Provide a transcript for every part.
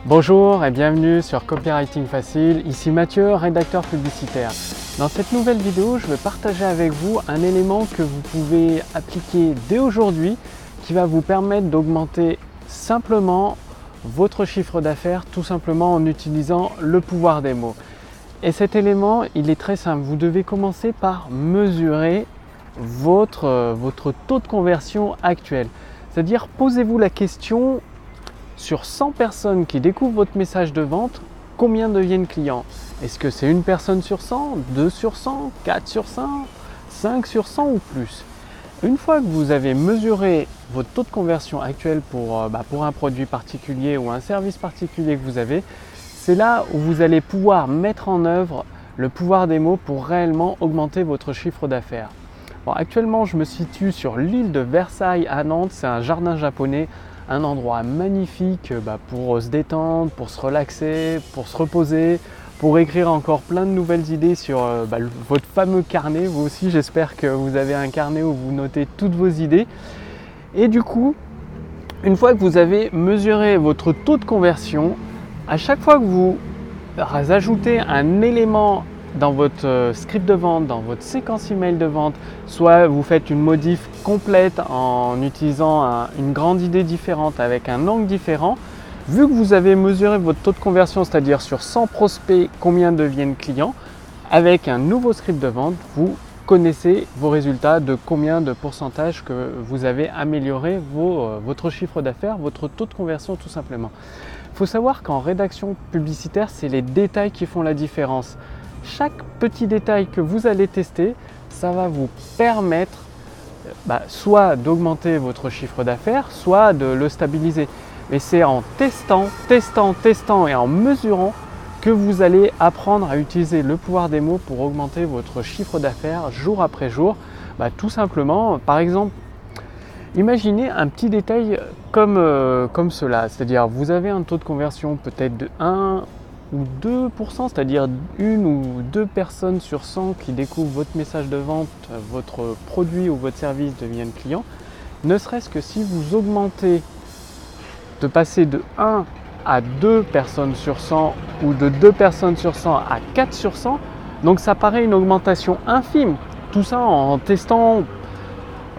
Bonjour et bienvenue sur Copywriting Facile, ici Mathieu, rédacteur publicitaire. Dans cette nouvelle vidéo, je vais partager avec vous un élément que vous pouvez appliquer dès aujourd'hui qui va vous permettre d'augmenter simplement votre chiffre d'affaires tout simplement en utilisant le pouvoir des mots. Et cet élément, il est très simple. Vous devez commencer par mesurer votre taux de conversion actuel. C'est-à-dire, posez-vous la question, sur 100 personnes qui découvrent votre message de vente, combien deviennent clients? Est-ce que c'est une personne sur 100, 2 sur 100, 4 sur 100, 5 sur 100 ou plus? Une fois que vous avez mesuré votre taux de conversion actuel pour un produit particulier ou un service particulier que vous avez, c'est là où vous allez pouvoir mettre en œuvre le pouvoir des mots pour réellement augmenter votre chiffre d'affaires. Bon, actuellement, je me situe sur l'île de Versailles à Nantes. C'est un jardin japonais, un endroit magnifique pour se détendre, pour se relaxer, pour se reposer, pour écrire encore plein de nouvelles idées sur votre fameux carnet. Vous aussi, j'espère que vous avez un carnet où vous notez toutes vos idées. Et du coup, une fois que vous avez mesuré votre taux de conversion, à chaque fois que vous ajoutez un élément dans votre script de vente, dans votre séquence email de vente, soit vous faites une modif complète en utilisant une grande idée différente avec un angle différent, vu que vous avez mesuré votre taux de conversion, c'est-à-dire sur 100 prospects, combien deviennent clients, avec un nouveau script de vente, vous connaissez vos résultats de combien de pourcentage que vous avez amélioré votre chiffre d'affaires, votre taux de conversion tout simplement. Il faut savoir qu'en rédaction publicitaire, c'est les détails qui font la différence. Chaque petit détail que vous allez tester, ça va vous permettre soit d'augmenter votre chiffre d'affaires, soit de le stabiliser. Mais c'est en testant et en mesurant que vous allez apprendre à utiliser le pouvoir des mots pour augmenter votre chiffre d'affaires jour après jour. Tout simplement, par exemple, imaginez un petit détail comme cela, c'est-à-dire vous avez un taux de conversion peut-être de 1 ou 2%, c'est-à-dire une ou deux personnes sur 100 qui découvrent votre message de vente, votre produit ou votre service deviennent clients, ne serait-ce que si vous augmentez de passer de 1 à 2 personnes sur 100 ou de 2 personnes sur 100 à 4 sur 100, donc ça paraît une augmentation infime. Tout ça en testant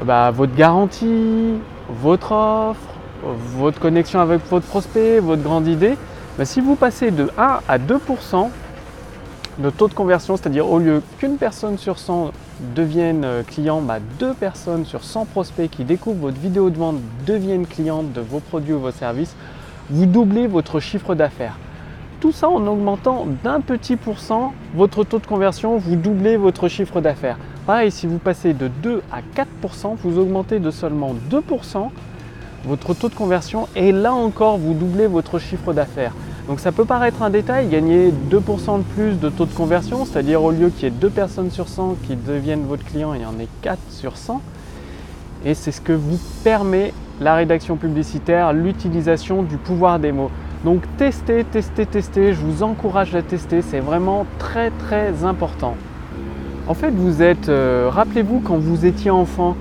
votre garantie, votre offre, votre connexion avec votre prospect, votre grande idée. Si vous passez de 1 à 2% de taux de conversion, c'est-à-dire au lieu qu'une personne sur 100 devienne client, 2 personnes sur 100 prospects qui découvrent votre vidéo de vente deviennent clientes de vos produits ou vos services, vous doublez votre chiffre d'affaires. Tout ça en augmentant d'un petit pourcent votre taux de conversion, vous doublez votre chiffre d'affaires. Pareil, si vous passez de 2 à 4%, vous augmentez de seulement 2% votre taux de conversion et là encore vous doublez votre chiffre d'affaires. Donc ça peut paraître un détail, gagner 2% de plus de taux de conversion, c'est-à-dire au lieu qu'il y ait 2 personnes sur 100 qui deviennent votre client, il y en ait 4 sur 100. Et c'est ce que vous permet la rédaction publicitaire, l'utilisation du pouvoir des mots. Donc testez, je vous encourage à tester, c'est vraiment très très important. En fait, rappelez-vous quand vous étiez enfant,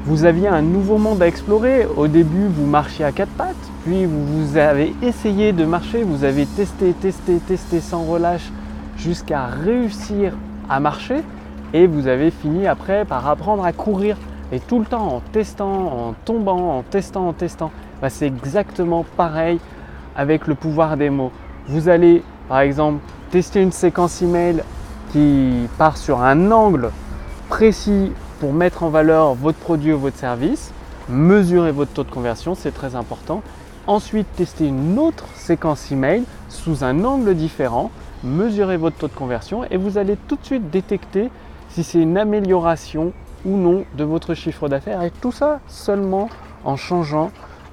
vous aviez un nouveau monde à explorer. Au début, vous marchiez à quatre pattes, puis vous avez essayé de marcher, vous avez testé sans relâche jusqu'à réussir à marcher et vous avez fini après par apprendre à courir. Et tout le temps en testant, en tombant, en testant. C'est exactement pareil avec le pouvoir des mots. Vous allez par exemple tester une séquence email qui part sur un angle précis pour mettre en valeur votre produit ou votre service, mesurer votre taux de conversion, c'est très important. Ensuite, tester une autre séquence email sous un angle différent, mesurer votre taux de conversion et vous allez tout de suite détecter si c'est une amélioration ou non de votre chiffre d'affaires et tout ça seulement en changeant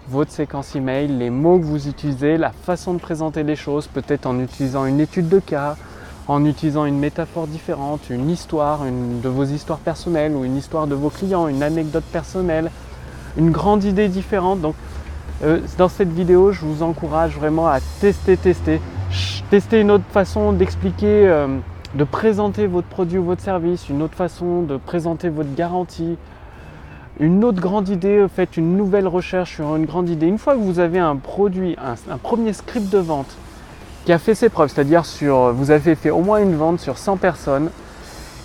votre séquence email, les mots que vous utilisez, la façon de présenter les choses, peut-être en utilisant une étude de cas, en utilisant une métaphore différente, une histoire, une de vos histoires personnelles ou une histoire de vos clients, une anecdote personnelle, une grande idée différente. Donc dans cette vidéo, je vous encourage vraiment à tester une autre façon d'expliquer, de présenter votre produit ou votre service, une autre façon de présenter votre garantie, une autre grande idée, faites une nouvelle recherche sur une grande idée. Une fois que vous avez un produit, un premier script de vente qui a fait ses preuves, c'est-à-dire vous avez fait au moins une vente sur 100 personnes,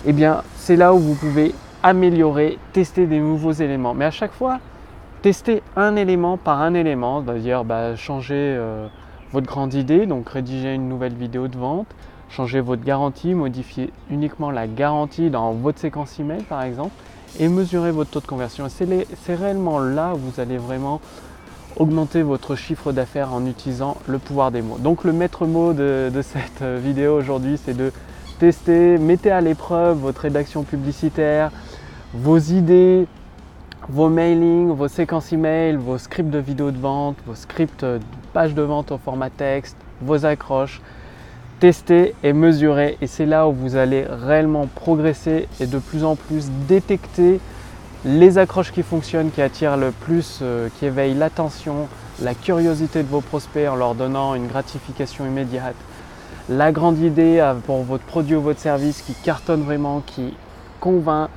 eh bien c'est là où vous pouvez améliorer, tester des nouveaux éléments. Mais à chaque fois, testez un élément par un élément, c'est-à-dire changer votre grande idée, donc rédiger une nouvelle vidéo de vente, changer votre garantie, modifier uniquement la garantie dans votre séquence email par exemple, et mesurer votre taux de conversion. C'est réellement là où vous allez vraiment augmenter votre chiffre d'affaires en utilisant le pouvoir des mots. Donc le maître mot de cette vidéo aujourd'hui, c'est de tester, mettez à l'épreuve votre rédaction publicitaire, vos idées, vos mailings, vos séquences email, vos scripts de vidéo de vente, vos scripts de pages de vente au format texte, vos accroches. Testez et mesurez, et c'est là où vous allez réellement progresser et de plus en plus détecter les accroches qui fonctionnent, qui attirent le plus, qui éveillent l'attention, la curiosité de vos prospects en leur donnant une gratification immédiate. La grande idée pour votre produit ou votre service qui cartonne vraiment, qui convainc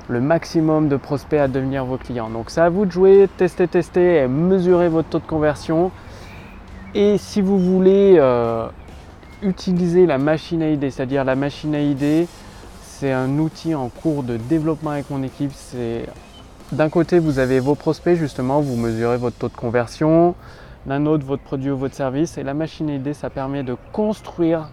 le maximum de prospects à devenir vos clients. Donc c'est à vous de jouer, tester et mesurer votre taux de conversion. Et si vous voulez utiliser la machine à idées, c'est-à-dire la machine à idées, c'est un outil en cours de développement avec mon équipe. D'un côté, vous avez vos prospects, justement, vous mesurez votre taux de conversion, d'un autre, votre produit ou votre service. Et la machine à idées, ça permet de construire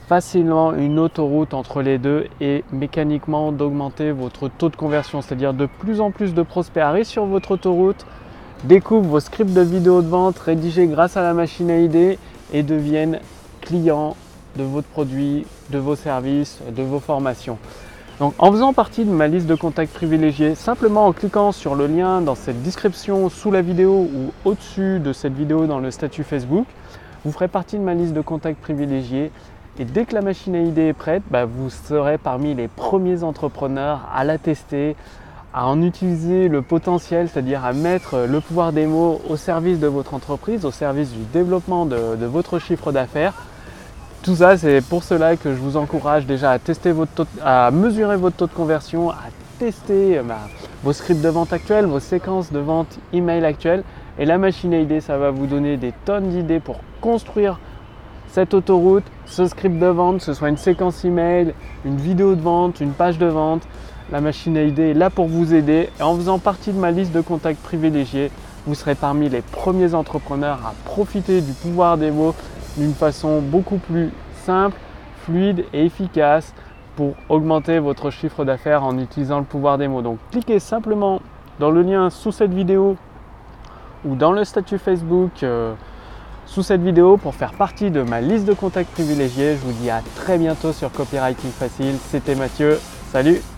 facilement une autoroute entre les deux et mécaniquement d'augmenter votre taux de conversion. C'est-à-dire de plus en plus de prospects arrivent sur votre autoroute, découvrent vos scripts de vidéo de vente rédigés grâce à la machine à idées et deviennent clients de votre produit, de vos services, de vos formations. Donc en faisant partie de ma liste de contacts privilégiés, simplement en cliquant sur le lien dans cette description sous la vidéo ou au-dessus de cette vidéo dans le statut Facebook, vous ferez partie de ma liste de contacts privilégiés et dès que la machine à idées est prête, vous serez parmi les premiers entrepreneurs à la tester, à en utiliser le potentiel, c'est-à-dire à mettre le pouvoir des mots au service de votre entreprise, au service du développement de votre chiffre d'affaires. Tout ça, c'est pour cela que je vous encourage déjà à mesurer votre taux de conversion, à tester vos scripts de vente actuels, vos séquences de vente email actuelles. Et la machine à idées, ça va vous donner des tonnes d'idées pour construire cette autoroute, ce script de vente, que ce soit une séquence email, une vidéo de vente, une page de vente. La machine à idées est là pour vous aider. Et en faisant partie de ma liste de contacts privilégiés, vous serez parmi les premiers entrepreneurs à profiter du pouvoir des mots d'une façon beaucoup plus simple, fluide et efficace pour augmenter votre chiffre d'affaires en utilisant le pouvoir des mots. Donc cliquez simplement dans le lien sous cette vidéo ou dans le statut Facebook sous cette vidéo pour faire partie de ma liste de contacts privilégiés. Je vous dis à très bientôt sur Copywriting Facile. C'était Mathieu. Salut!